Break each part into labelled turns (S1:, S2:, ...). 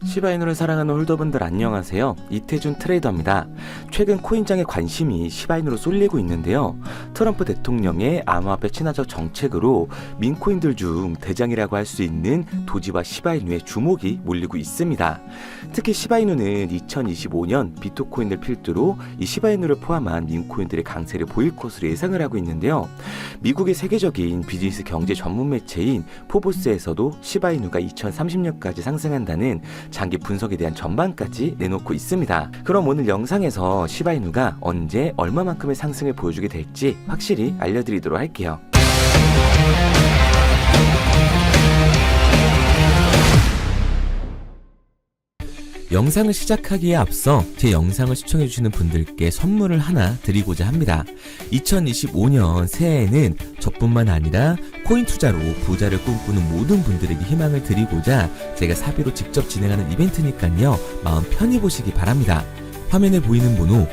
S1: 시바이누를 사랑하는 홀더분들 안녕하세요. 이태준 트레이더입니다. 최근 코인장에 관심이 시바이누로 쏠리고 있는데요. 트럼프 대통령의 암호화폐 친화적 정책으로 민코인들 중 대장이라고 할 수 있는 도지와 시바이누의 주목이 몰리고 있습니다. 특히 시바이누는 2025년 비트코인을 필두로 이 시바이누를 포함한 민코인들의 강세를 보일 것으로 예상을 하고 있는데요. 미국의 세계적인 비즈니스 경제 전문 매체인 포브스에서도 시바이누가 2030년까지 상승한다는 장기 분석에 대한 전망까지 내놓고 있습니다. 그럼 오늘 영상에서 시바이누가 언제 얼마만큼의 상승을 보여주게 될지 확실히 알려드리도록 할게요. 영상을 시작하기에 앞서 제 영상을 시청해주시는 분들께 선물을 하나 드리고자 합니다. 2025년 새해에는 저뿐만 아니라 코인 투자로 부자를 꿈꾸는 모든 분들에게 희망을 드리고자 제가 사비로 직접 진행하는 이벤트니까요. 마음 편히 보시기 바랍니다. 화면에 보이는 번호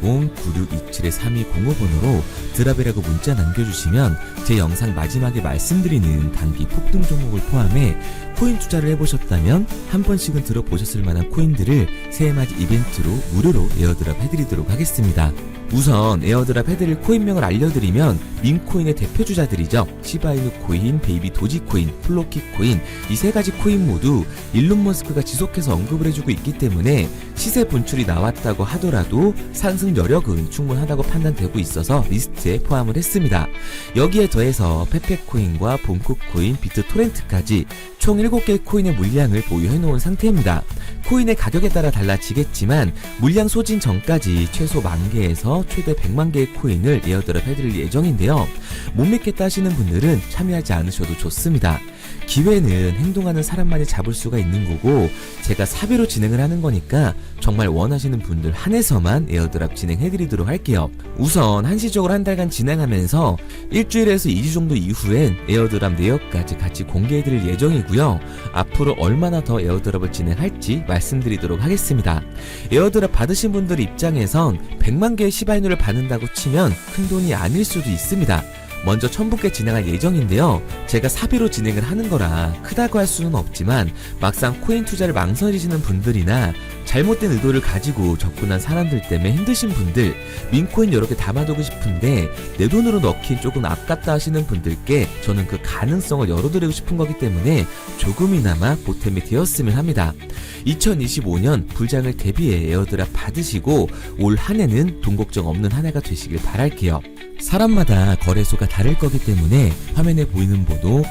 S1: 010-9627-3205번으로 드랍이라고 문자 남겨주시면 제 영상 마지막에 말씀드리는 단기 폭등 종목을 포함해 코인 투자를 해보셨다면 한 번씩은 들어보셨을 만한 코인들을 새해맞이 이벤트로 무료로 에어드랍 해드리도록 하겠습니다. 우선 에어드랍 해드릴 코인명을 알려드리면 민코인의 대표주자들이죠. 시바이누 코인, 베이비 도지코인, 플로키 코인 이 세 가지 코인 모두 일론 머스크가 지속해서 언급을 해주고 있기 때문에 시세 분출이 나왔다고 하더라도 상승 여력은 충분하다고 판단되고 있어서 리스트에 포함을 했습니다. 여기에 더해서 페페코인과 본코코인, 비트토렌트까지 총 7개의 코인의 물량을 보유해놓은 상태입니다. 코인의 가격에 따라 달라지겠지만 물량 소진 전까지 최소 10,000개에서 최대 100만 개의 코인을 에어드랍 해드릴 예정인데요. 못 믿겠다 하시는 분들은 참여하지 않으셔도 좋습니다. 기회는 행동하는 사람만이 잡을 수가 있는 거고 제가 사비로 진행을 하는 거니까 정말 원하시는 분들 한해서만 에어드랍 진행해드리도록 할게요. 우선 한시적으로 한 달간 진행하면서 일주일에서 2주 정도 이후엔 에어드랍 내역까지 같이 공개해드릴 예정이고요. 앞으로 얼마나 더 에어드랍을 진행할지 말씀드리도록 하겠습니다. 에어드랍 받으신 분들 입장에선 100만 개의 시바이누를 받는다고 치면 큰돈이 아닐 수도 있습니다. 먼저 1000분께 진행할 예정인데요. 제가 사비로 진행을 하는 거라 크다고 할 수는 없지만 막상 코인 투자를 망설이시는 분들이나 잘못된 의도를 가지고 접근한 사람들 때문에 힘드신 분들, 민코인 여러 개 담아두고 싶은데 내 돈으로 넣긴 조금 아깝다 하시는 분들께 저는 그 가능성을 열어드리고 싶은 거기 때문에 조금이나마 보탬이 되었으면 합니다. 2025년 불장을 대비해 에어드랍 받으시고 올 한 해는 돈 걱정 없는 한 해가 되시길 바랄게요. 사람마다 거래소가 다를 거기 때문에 화면에 보이는 번호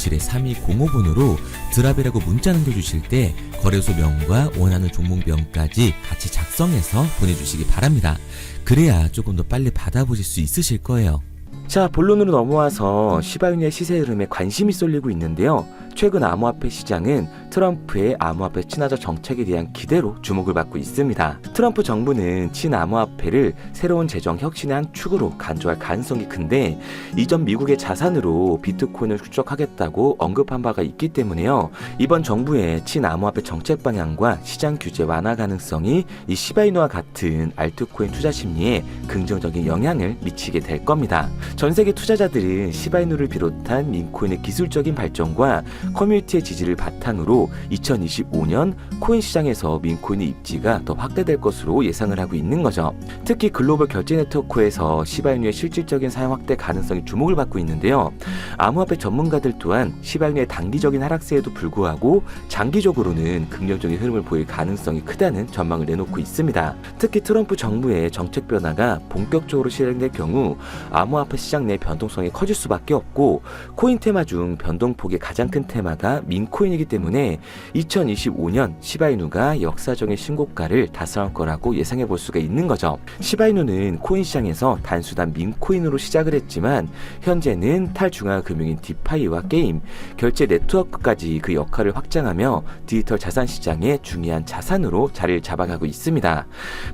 S1: 010-9627-3205번으로 드랍이라고 문자 남겨주실 때 거래소명과 원하는 종목명까지 같이 작성해서 보내주시기 바랍니다. 그래야 조금 더 빨리 받아보실 수 있으실 거예요. 자, 본론으로 넘어와서 시바이누의 시세 흐름에 관심이 쏠리고 있는데요. 최근 암호화폐 시장은 트럼프의 암호화폐 친화적 정책에 대한 기대로 주목을 받고 있습니다. 트럼프 정부는 친암호화폐를 새로운 재정 혁신의 한 축으로 간주할 가능성이 큰데 이전 미국의 자산으로 비트코인을 축적하겠다고 언급한 바가 있기 때문에요. 이번 정부의 친암호화폐 정책 방향과 시장 규제 완화 가능성이 이 시바이누와 같은 알트코인 투자 심리에 긍정적인 영향을 미치게 될 겁니다. 전 세계 투자자들은 시바이누를 비롯한 민코인의 기술적인 발전과 커뮤니티의 지지를 바탕으로 2025년 코인 시장에서 민코인의 입지가 더 확대될 것으로 예상을 하고 있는 거죠. 특히 글로벌 결제 네트워크에서 시바이누의 실질적인 사용 확대 가능성이 주목을 받고 있는데요. 암호화폐 전문가들 또한 시바이누의 단기적인 하락세에도 불구하고 장기적으로는 긍정적인 흐름을 보일 가능성이 크다는 전망을 내놓고 있습니다. 특히 트럼프 정부의 정책 변화가 본격적으로 실행될 경우 암호화폐 시장 내 변동성이 커질 수밖에 없고 코인 테마 중 변동폭이 가장 큰 테마가 민코인이기 때문에 2025년 시바이누가 역사적인 신고가를 달성할 거라고 예상해 볼 수가 있는 거죠. 시바이누는 코인 시장에서 단순한 민코인으로 시작을 했지만 현재는 탈중앙금융인 디파이와 게임, 결제 네트워크까지 그 역할을 확장하며 디지털 자산 시장의 중요한 자산으로 자리를 잡아가고 있습니다.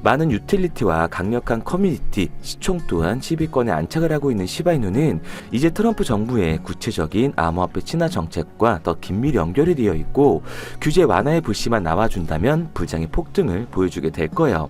S1: 많은 유틸리티와 강력한 커뮤니티, 시총 또한 10위권에 안착을 하고 있는 시바이누는 이제 트럼프 정부의 구체적인 암호화폐 친화 정책과 더 긴밀히 연결이 되어 있고
S2: 있고 규제 완화의 불씨만 나와준다면 부장의 폭등을 보여주게 될 거예요.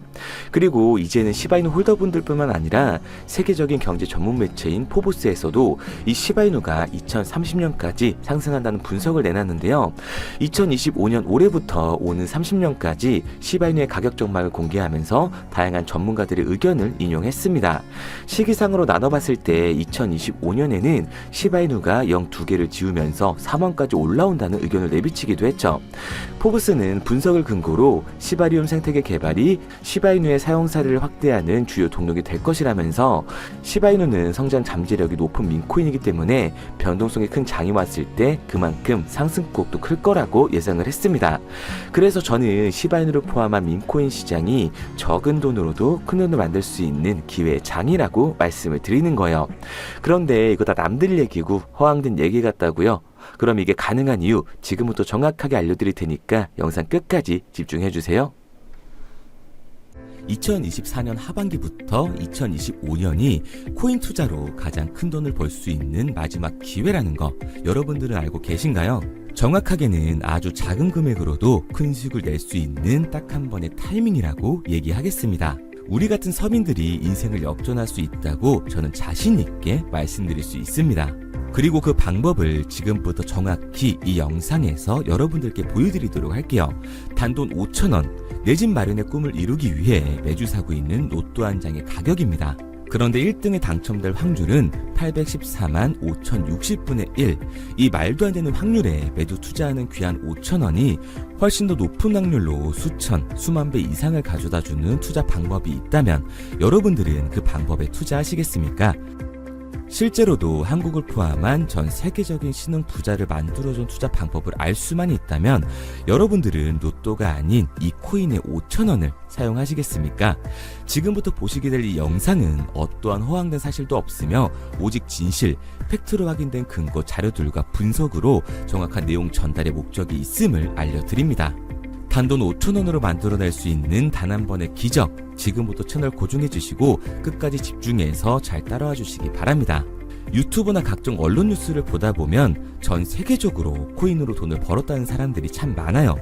S2: 그리고 이제는 시바이누 홀더분들뿐만 아니라 세계적인 경제 전문 매체인 포브스에서도 이 시바이누가 2030년까지 상승한다는 분석을 내놨는데요. 2025년 올해부터 오는 30년까지 시바이누의 가격 전망을 공개하면서 다양한 전문가들의 의견을 인용했습니다. 시기상으로 나눠봤을 때 2025년에는 시바이누가 0-2개를 지우면서 3원까지 올라온다는 의견을 내비치기도 했죠. 포브스는 분석을 근거로 시바리움 생태계 개발이 시바이누의 사용사를 확대하는 주요 동력이 될 것이라면서 시바이누는 성장 잠재력이 높은 민코인이기 때문에 변동성이 큰 장이 왔을 때 그만큼 상승폭도 클 거라고 예상을 했습니다. 그래서 저는 시바이누를 포함한 민코인 시장이 적은 돈으로도 큰 돈을 만들 수 있는 기회의 장이라고 말씀을 드리는 거예요. 그런데 이거 다 남들 얘기고 허황된 얘기 같다고요? 그럼 이게 가능한 이유 지금부터 정확하게 알려드릴 테니까 영상 끝까지 집중해주세요.
S1: 2024년 하반기부터 2025년이 코인 투자로 가장 큰 돈을 벌 수 있는 마지막 기회라는 거 여러분들은 알고 계신가요? 정확하게는 아주 작은 금액으로도 큰 수익을 낼 수 있는 딱 한 번의 타이밍이라고 얘기하겠습니다. 우리 같은 서민들이 인생을 역전할 수 있다고 저는 자신 있게 말씀드릴 수 있습니다. 그리고 그 방법을 지금부터 정확히 이 영상에서 여러분들께 보여드리도록 할게요. 단돈 5,000원, 내 집 마련의 꿈을 이루기 위해 매주 사고 있는 로또 한 장의 가격입니다. 그런데 1등에 당첨될 확률은 814만 5060분의 1. 이 말도 안 되는 확률에 매주 투자하는 귀한 5,000원이 훨씬 더 높은 확률로 수천, 수만 배 이상을 가져다주는 투자 방법이 있다면 여러분들은 그 방법에 투자하시겠습니까? 실제로도 한국을 포함한 전 세계적인 신흥 부자를 만들어준 투자 방법을 알 수만 있다면 여러분들은 로또가 아닌 이 코인의 5,000원을 사용하시겠습니까? 지금부터 보시게 될 이 영상은 어떠한 허황된 사실도 없으며 오직 진실, 팩트로 확인된 근거 자료들과 분석으로 정확한 내용 전달의 목적이 있음을 알려드립니다. 단돈 5,000원으로 만들어낼 수 있는 단 한 번의 기적, 지금부터 채널 고정해주시고 끝까지 집중해서 잘 따라와 주시기 바랍니다. 유튜브나 각종 언론 뉴스를 보다 보면 전 세계적으로 코인으로 돈을 벌었다는 사람들이 참 많아요.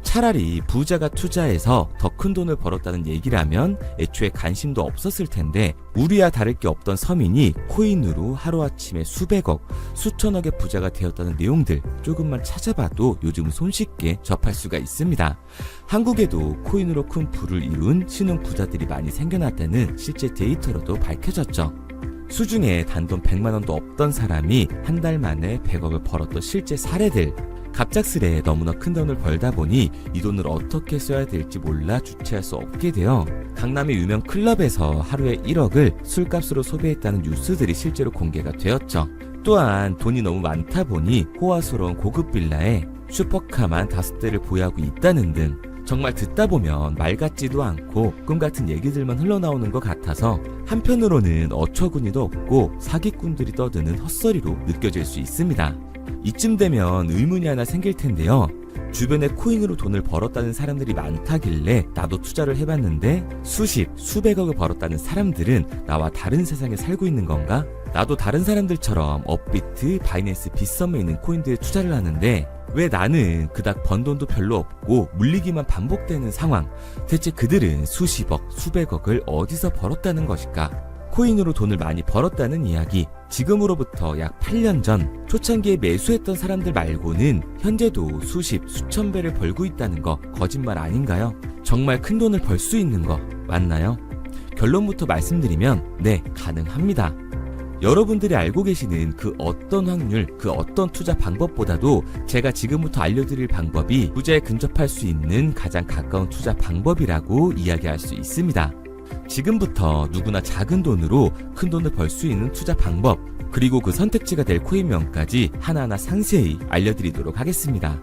S1: 차라리 부자가 투자해서 더 큰 돈을 벌었다는 얘기라면 애초에 관심도 없었을 텐데 우리와 다를 게 없던 서민이 코인으로 하루아침에 수백억, 수천억의 부자가 되었다는 내용들 조금만 찾아봐도 요즘 손쉽게 접할 수가 있습니다. 한국에도 코인으로 큰 부를 이룬 신흥 부자들이 많이 생겨났다는 실제 데이터로도 밝혀졌죠. 수중에 단돈 100만원도 없던 사람이 한 달 만에 100억을 벌었던 실제 사례들. 갑작스레 너무나 큰 돈을 벌다 보니 이 돈을 어떻게 써야 될지 몰라 주체할 수 없게 되어 강남의 유명 클럽에서 하루에 1억을 술값으로 소비했다는 뉴스들이 실제로 공개가 되었죠. 또한 돈이 너무 많다 보니 호화스러운 고급 빌라에 슈퍼카만 5대를 보유하고 있다는 등 정말 듣다 보면 말 같지도 않고 꿈 같은 얘기들만 흘러나오는 것 같아서 한편으로는 어처구니도 없고 사기꾼들이 떠드는 헛소리로 느껴질 수 있습니다. 이쯤 되면 의문이 하나 생길 텐데요. 주변에 코인으로 돈을 벌었다는 사람들이 많다길래 나도 투자를 해봤는데 수십, 수백억을 벌었다는 사람들은 나와 다른 세상에 살고 있는 건가? 나도 다른 사람들처럼 업비트, 바이낸스, 빗썸에 있는 코인들에 투자를 하는데 왜 나는 그닥 번 돈도 별로 없고 물리기만 반복되는 상황? 대체 그들은 수십억, 수백억을 어디서 벌었다는 것일까? 코인으로 돈을 많이 벌었다는 이야기, 지금으로부터 약 8년 전 초창기에 매수했던 사람들 말고는 현재도 수십, 수천 배를 벌고 있다는 거 거짓말 아닌가요? 정말 큰 돈을 벌 수 있는 거 맞나요? 결론부터 말씀드리면 네, 가능합니다. 여러분들이 알고 계시는 그 어떤 확률, 그 어떤 투자 방법보다도 제가 지금부터 알려드릴 방법이 부자에 근접할 수 있는 가장 가까운 투자 방법이라고 이야기할 수 있습니다. 지금부터 누구나 작은 돈으로 큰 돈을 벌 수 있는 투자 방법, 그리고 그 선택지가 될 코인명까지 하나하나 상세히 알려드리도록 하겠습니다.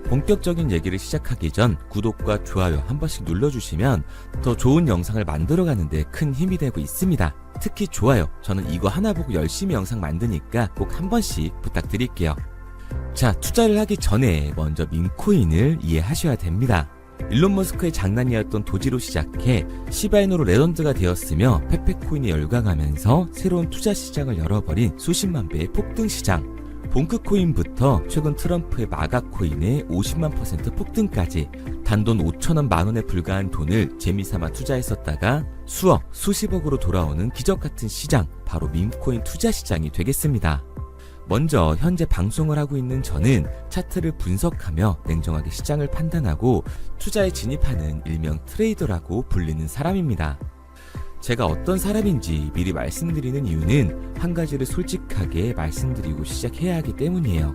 S1: 본격적인 얘기를 시작하기 전 구독과 좋아요 한 번씩 눌러주시면 더 좋은 영상을 만들어가는 데 큰 힘이 되고 있습니다. 특히 좋아요, 저는 이거 하나 보고 열심히 영상 만드니까 꼭 한 번씩 부탁드릴게요. 자, 투자를 하기 전에 먼저 민코인을 이해하셔야 됩니다. 일론 머스크의 장난이었던 도지로 시작해 시바이누로 레전드가 되었으며 페페코인에 열광하면서 새로운 투자 시장을 열어버린 수십만 배의 폭등 시장. 봉크코인부터 최근 트럼프의 마가코인의 50만 % 폭등까지 단돈 5천원 만원에 불과한 돈을 재미삼아 투자했었다가 수억, 수십억으로 돌아오는 기적같은 시장, 바로 밈코인 투자 시장이 되겠습니다. 먼저 현재 방송을 하고 있는 저는 차트를 분석하며 냉정하게 시장을 판단하고 투자에 진입하는 일명 트레이더라고 불리는 사람입니다. 제가 어떤 사람인지 미리 말씀드리는 이유는 한 가지를 솔직하게 말씀드리고 시작해야 하기 때문이에요.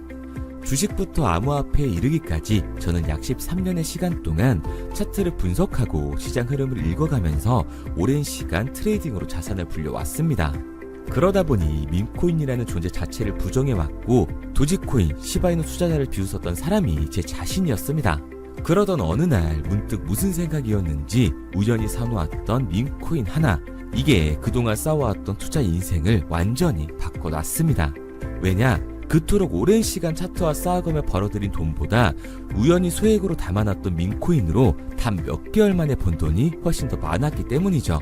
S1: 주식부터 암호화폐에 이르기까지 저는 약 13년의 시간 동안 차트를 분석하고 시장 흐름을 읽어가면서 오랜 시간 트레이딩으로 자산을 불려왔습니다. 그러다 보니 밈코인이라는 존재 자체를 부정해왔고 도지코인, 시바이누 투자자를 비웃었던 사람이 제 자신이었습니다. 그러던 어느 날 문득 무슨 생각이었는지 우연히 사놓았던 밈코인 하나, 이게 그동안 쌓아왔던 투자 인생을 완전히 바꿔놨습니다. 왜냐? 그토록 오랜 시간 차트와 쌓아가며 벌어들인 돈보다 우연히 소액으로 담아놨던 밈코인으로 단 몇 개월 만에 번 돈이 훨씬 더 많았기 때문이죠.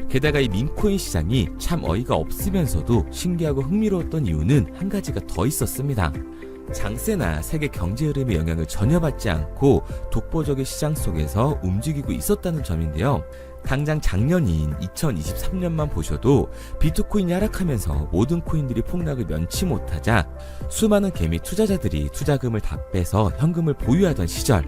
S1: 게다가 이 밈코인 시장이 참 어이가 없으면서도 신기하고 흥미로웠던 이유는 한 가지가 더 있었습니다. 장세나 세계 경제 흐름의 영향을 전혀 받지 않고 독보적인 시장 속에서 움직이고 있었다는 점인데요. 당장 작년인 2023년만 보셔도 비트코인이 하락하면서 모든 코인들이 폭락을 면치 못하자 수많은 개미 투자자들이 투자금을 다 빼서 현금을 보유하던 시절,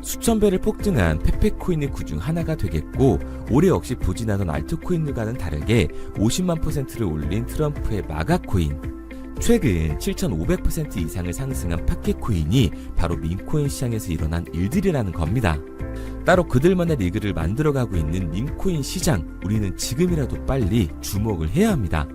S1: 수천 배를 폭등한 페페코인이 그중 하나가 되겠고, 올해 역시 부진하던 알트코인들과는 다르게 50만 %를 올린 트럼프의 마가코인, 최근 7,500% 이상을 상승한 파케코인이 바로 밈코인 시장에서 일어난 일들이라는 겁니다. 따로 그들만의 리그를 만들어가고 있는 밈코인 시장, 우리는 지금이라도 빨리 주목을 해야 합니다.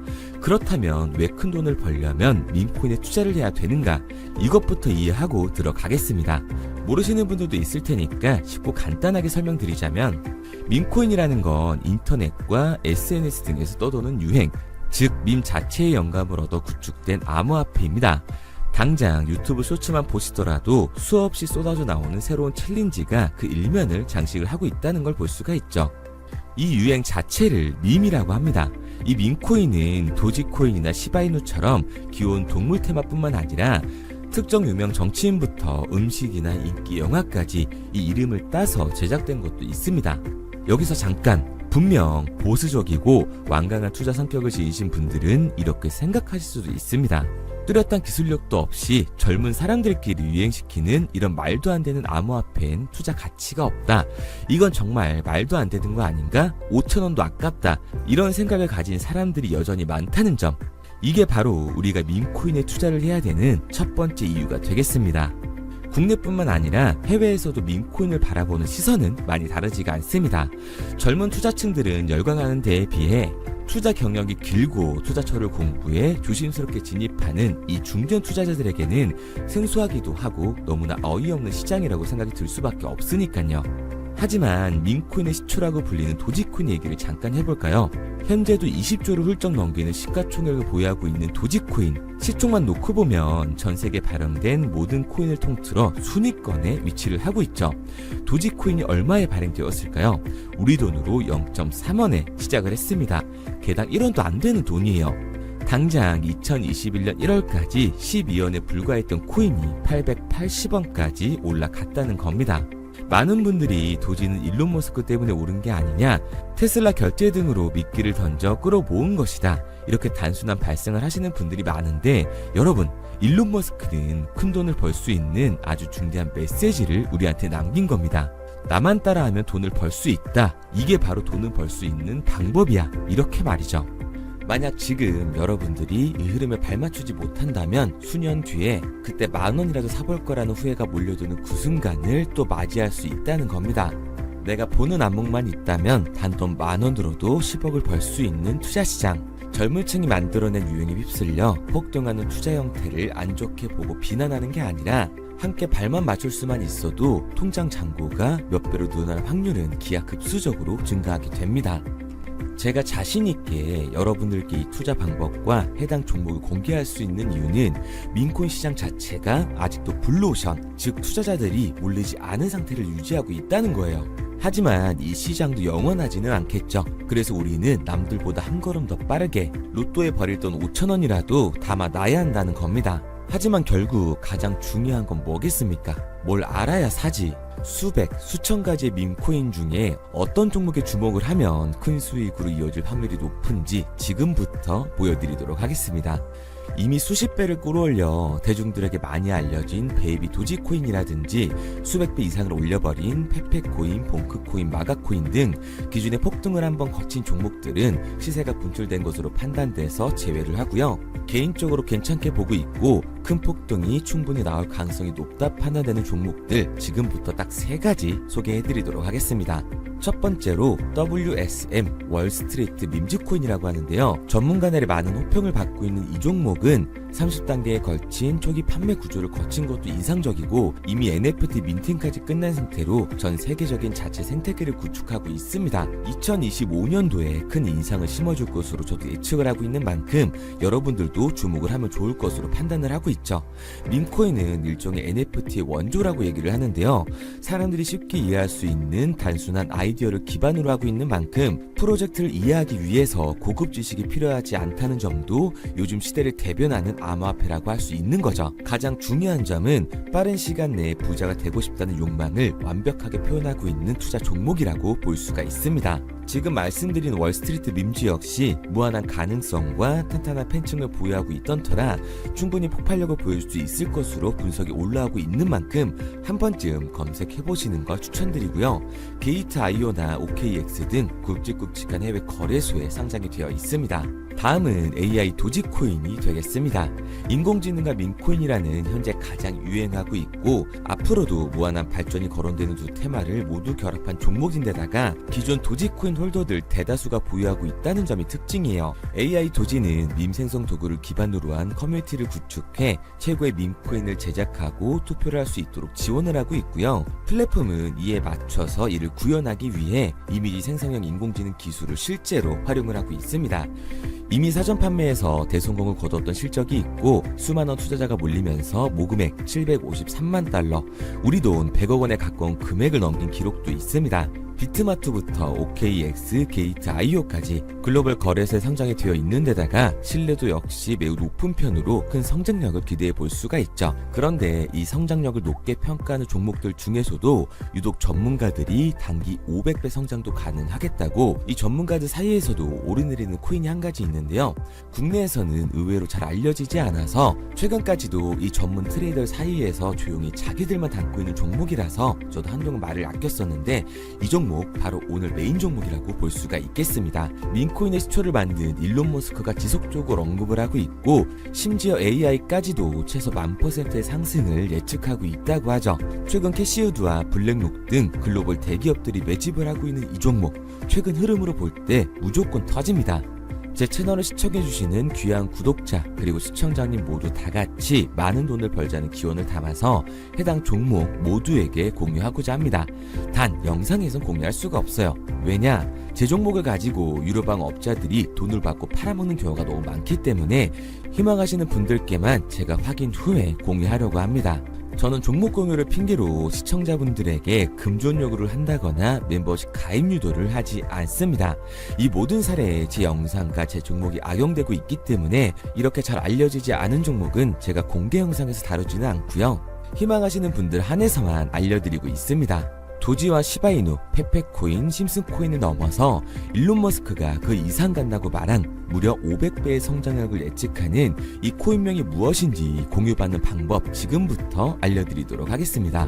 S1: 그렇다면 왜 큰 돈을 벌려면 밈코인에 투자를 해야 되는가? 이것부터 이해하고 들어가겠습니다. 모르시는 분들도 있을 테니까 쉽고 간단하게 설명드리자면, 밈코인이라는 건 인터넷과 SNS 등에서 떠도는 유행, 즉 밈 자체의 영감을 얻어 구축된 암호화폐입니다. 당장 유튜브 쇼츠만 보시더라도 수없이 쏟아져 나오는 새로운 챌린지가 그 일면을 장식을 하고 있다는 걸 볼 수가 있죠. 이 유행 자체를 밈이라고 합니다. 이 밈코인은 도지코인이나 시바이누처럼 귀여운 동물 테마뿐만 아니라 특정 유명 정치인부터 음식이나 인기 영화까지 이 이름을 따서 제작된 것도 있습니다. 여기서 잠깐, 분명 보수적이고 완강한 투자 성격을 지니신 분들은 이렇게 생각하실 수도 있습니다. 뚜렷한 기술력도 없이 젊은 사람들끼리 유행시키는 이런 말도 안 되는 암호화폐엔 투자 가치가 없다. 이건 정말 말도 안 되는 거 아닌가? 5,000원도 아깝다. 이런 생각을 가진 사람들이 여전히 많다는 점. 이게 바로 우리가 밈코인에 투자를 해야 되는 첫 번째 이유가 되겠습니다. 국내뿐만 아니라 해외에서도 밈코인을 바라보는 시선은 많이 다르지가 않습니다. 젊은 투자층들은 열광하는 데에 비해 투자 경력이 길고 투자처를 공부해 조심스럽게 진입하는 이 중견 투자자들에게는 생소하기도 하고 너무나 어이없는 시장이라고 생각이 들 수밖에 없으니까요. 하지만 밈코인의 시초라고 불리는 도지코인 얘기를 잠깐 해볼까요? 현재도 20조를 훌쩍 넘기는 시가총액을 보유하고 있는 도지코인, 시총만 놓고 보면 전 세계에 발행된 모든 코인을 통틀어 순위권에 위치를 하고 있죠. 도지코인이 얼마에 발행되었을까요? 우리 돈으로 0.3원에 시작을 했습니다. 개당 1원도 안 되는 돈이에요. 당장 2021년 1월까지 12원에 불과했던 코인이 880원까지 올라갔다는 겁니다. 많은 분들이 도지는 일론 머스크 때문에 오른 게 아니냐, 테슬라 결제 등으로 미끼를 던져 끌어모은 것이다, 이렇게 단순한 발상을 하시는 분들이 많은데, 여러분, 일론 머스크는 큰 돈을 벌 수 있는 아주 중대한 메시지를 우리한테 남긴 겁니다. 나만 따라하면 돈을 벌 수 있다, 이게 바로 돈을 벌 수 있는 방법이야, 이렇게 말이죠. 만약 지금 여러분들이 이 흐름에 발맞추지 못한다면 수년 뒤에 그때 10,000원이라도 사볼 거라는 후회가 몰려드는 그 순간을 또 맞이할 수 있다는 겁니다. 내가 보는 안목만 있다면 단돈 10,000원으로도 10억을 벌 수 있는 투자시장, 젊은 층이 만들어낸 유행에 휩쓸려 폭등하는 투자 형태를 안 좋게 보고 비난하는 게 아니라 함께 발만 맞출 수만 있어도 통장 잔고가 몇 배로 늘어날 확률은 기하급수적으로 증가하게 됩니다. 제가 자신있게 여러분들께 이 투자 방법과 해당 종목을 공개할 수 있는 이유는 밈코인 시장 자체가 아직도 블루오션, 즉 투자자들이 몰리지 않은 상태를 유지하고 있다는 거예요. 하지만 이 시장도 영원하지는 않겠죠. 그래서 우리는 남들보다 한 걸음 더 빠르게 로또에 버릴 돈 5,000원이라도 담아놔야 한다는 겁니다. 하지만 결국 가장 중요한 건 뭐겠습니까? 뭘 알아야 사지. 수백, 수천 가지의 밈코인 중에 어떤 종목에 주목을 하면 큰 수익으로 이어질 확률이 높은지 지금부터 보여드리도록 하겠습니다. 이미 수십 배를 끌어올려 대중들에게 많이 알려진 베이비 도지코인이라든지 수백 배 이상을 올려버린 페페코인, 봉크코인, 마가코인 등 기존의 폭등을 한번 거친 종목들은 시세가 분출된 것으로 판단돼서 제외를 하고요. 개인적으로 괜찮게 보고 있고 큰 폭등이 충분히 나올 가능성이 높다 판단되는 종목들 지금부터 딱 3가지 소개해드리도록 하겠습니다. 첫 번째로 WSM 월스트리트 밈즈코인이라고 하는데요. 전문가들의 많은 호평을 받고 있는 이 종목은 30단계에 걸친 초기 판매 구조를 거친 것도 인상적이고 이미 NFT 민팅까지 끝난 상태로 전 세계적인 자체 생태계를 구축하고 있습니다. 2025년도에 큰 인상을 심어줄 것으로 저도 예측을 하고 있는 만큼 여러분들도 주목을 하면 좋을 것으로 판단을 하고 있죠. 밈코인은 일종의 NFT의 원조라고 얘기를 하는데요. 사람들이 쉽게 이해할 수 있는 단순한 아이디어를 기반으로 하고 있는 만큼 프로젝트를 이해하기 위해서 고급 지식이 필요하지 않다는 점도 요즘 시대를 대변하는 암호화폐라고 할 수 있는 거죠. 가장 중요한 점은 빠른 시간 내에 부자가 되고 싶다는 욕망을 완벽하게 표현하고 있는 투자 종목이라고 볼 수가 있습니다. 지금 말씀드린 월스트리트 밈즈 역시 무한한 가능성과 탄탄한 팬층을 보유하고 있던 터라 충분히 폭발력을 보여줄 수 있을 것으로 분석이 올라오고 있는 만큼 한 번쯤 검색해보시는 걸 추천드리고요. 게이트.io나 OKX 등 굵직굵직한 해외 거래소에 상장이 되어 있습니다. 다음은 AI 도지코인이 되겠습니다. 인공지능과 밈코인이라는 현재 가장 유행하고 있고 앞으로도 무한한 발전이 거론되는 두 테마를 모두 결합한 종목인데다가 기존 도지코인 홀더들 대다수가 보유하고 있다는 점이 특징이에요. AI 도지는 밈 생성 도구를 기반으로 한 커뮤니티를 구축해 최고의 밈코인을 제작하고 투표를 할 수 있도록 지원을 하고 있고요. 플랫폼은 이에 맞춰서 이를 구현하기 위해 이미지 생성형 인공지능 기술을 실제로 활용을 하고 있습니다. 이미 사전 판매에서 대성공을 거뒀던 실적이 있고 수만원 투자자가 몰리면서 모금액 753만 달러, 우리 돈 100억 원에 가까운 금액을 넘긴 기록도 있습니다. 비트마트부터 OKX, 게이트.io까지 글로벌 거래소에 상장이 되어 있는 데다가 신뢰도 역시 매우 높은 편으로 큰 성장력을 기대해 볼 수가 있죠. 그런데 이 성장력을 높게 평가하는 종목들 중에서도 유독 전문가들이 단기 500배 성장도 가능하겠다고 이 전문가들 사이에서도 오르내리는 코인이 한 가지 있는데요. 국내에서는 의외로 잘 알려지지 않아서 최근까지도 이 전문 트레이더 사이에서 조용히 자기들만 담고 있는 종목이라서 저도 한동안 말을 아꼈었는데 이 종목 바로 오늘 메인 종목이라고 볼 수가 있겠습니다. 밈코인의 시초를 만든 일론 머스크가 지속적으로 언급을 하고 있고 심지어 AI까지도 최소 1000%의 상승을 예측하고 있다고 하죠. 최근 캐시우드와 블랙록 등 글로벌 대기업들이 매집을 하고 있는 이 종목 최근 흐름으로 볼 때 무조건 터집니다. 제 채널을 시청해주시는 귀한 구독자 그리고 시청자님 모두 다같이 많은 돈을 벌자는 기원을 담아서 해당 종목 모두에게 공유하고자 합니다. 단 영상에선 공유할 수가 없어요. 왜냐? 제 종목을 가지고 유료방 업자들이 돈을 받고 팔아먹는 경우가 너무 많기 때문에 희망하시는 분들께만 제가 확인 후에 공유하려고 합니다. 저는 종목 공유를 핑계로 시청자분들에게 금전 요구를 한다거나 멤버십 가입 유도를 하지 않습니다. 이 모든 사례에 제 영상과 제 종목이 악용되고 있기 때문에 이렇게 잘 알려지지 않은 종목은 제가 공개 영상에서 다루지는 않고요. 희망하시는 분들 한해서만 알려드리고 있습니다. 도지와 시바이누, 페페코인, 심슨코인을 넘어서 일론 머스크가 그 이상 간다고 말한 무려 500배의 성장력을 예측하는 이 코인명이 무엇인지 공유받는 방법 지금부터 알려드리도록 하겠습니다.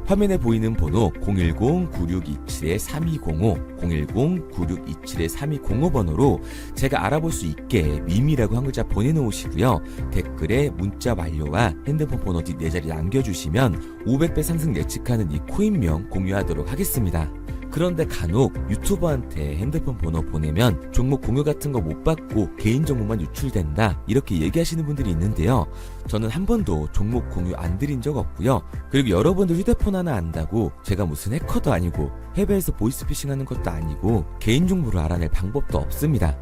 S1: 화면에 보이는 번호 010-9627-3205, 010-9627-3205 번호로 제가 알아볼 수 있게 밈이라고 한 글자 보내놓으시고요. 댓글에 문자 완료와 핸드폰 번호 뒷 4자리 남겨주시면 500배 상승 예측하는 이 코인명 공유하도록 하겠습니다. 그런데 간혹 유튜버한테 핸드폰 번호 보내면 종목 공유 같은 거 못 받고 개인정보만 유출된다 이렇게 얘기하시는 분들이 있는데요. 저는 한 번도 종목 공유 안 드린 적 없고요. 그리고 여러분들 휴대폰 하나 안다고 제가 무슨 해커도 아니고 해외에서 보이스피싱 하는 것도 아니고 개인정보를 알아낼 방법도 없습니다.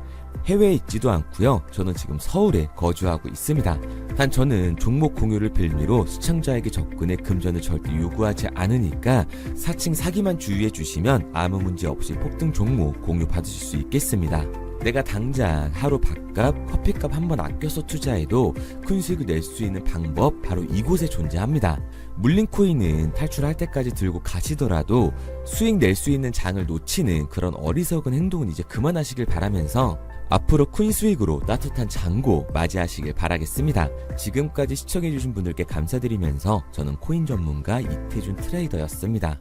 S1: 해외에 있지도 않고요. 저는 지금 서울에 거주하고 있습니다. 단 저는 종목 공유를 빌미로 시청자에게 접근해 금전을 절대 요구하지 않으니까 사칭 사기만 주의해 주시면 아무 문제 없이 폭등 종목 공유 받으실 수 있겠습니다. 내가 당장 하루 밥값, 커피값 한번 아껴서 투자해도 큰 수익을 낼 수 있는 방법 바로 이곳에 존재합니다. 물린 코인은 탈출할 때까지 들고 가시더라도 수익 낼 수 있는 장을 놓치는 그런 어리석은 행동은 이제 그만하시길 바라면서 앞으로 큰 수익으로 따뜻한 장고 맞이하시길 바라겠습니다. 지금까지 시청해주신 분들께 감사드리면서 저는 코인 전문가 이태준 트레이더였습니다.